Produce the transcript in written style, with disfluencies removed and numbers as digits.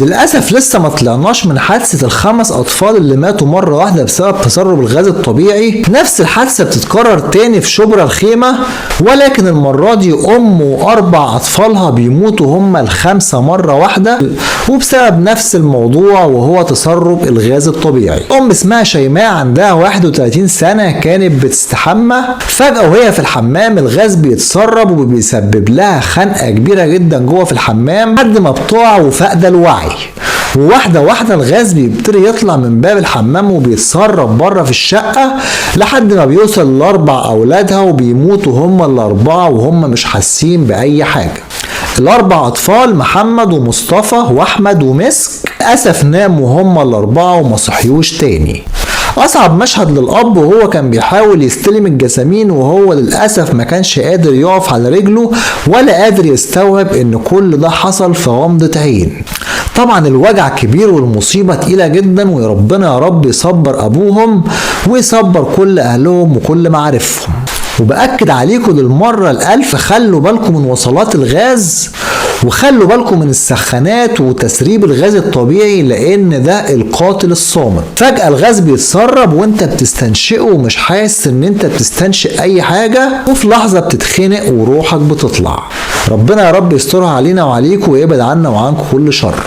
للأسف لسه ما طلعناش من حادثة ال5 أطفال اللي ماتوا مرة واحدة بسبب تسرب الغاز الطبيعي. نفس الحادثة بتتكرر تاني في شبرا الخيمة، ولكن المرة دي أم و4 أطفالها بيموتوا هما ال5 مرة واحدة وبسبب نفس الموضوع وهو تسرب الغاز الطبيعي. أم اسمها شيماء عندها 31 سنة كانت بتستحمى، فجأة وهي في الحمام الغاز بيتسرب وبيسبب لها خنقة كبيرة جدا جوه في الحمام لحد ما بتقع وفاقدة الوعي. وواحدة واحدة الغاز بيبتدي يطلع من باب الحمام وبيتسرب بره في الشقة لحد ما بيوصل ل4 أولادها وبيموتوا هما ال4 وهم مش حاسين بأي حاجة. ال4 أطفال محمد ومصطفى وأحمد ومسك للأسف ناموا هما ال4 وما صحيوش تاني. أصعب مشهد للأب وهو كان بيحاول يستلم الجسامين وهو للأسف ما كانش قادر يقف على رجله ولا قادر يستوعب إن كل ده حصل في غمضة عين. طبعا الوجع كبير والمصيبة تقيلة جدا، وربنا يا رب يصبر أبوهم ويصبر كل أهلهم وكل معارفهم. وبأكد عليكم للمرة الألف خلوا بالكم من وصلات الغاز وخلوا بالكم من السخانات وتسريب الغاز الطبيعي، لأن ده القاتل الصامت. فجأة الغاز بيتسرب وانت بتستنشقه ومش حاسس ان انت بتستنشق اي حاجة، وفي لحظة بتتخنق وروحك بتطلع. ربنا يا رب يسترها علينا وعليكم ويبعد عنا وعنكم كل شر.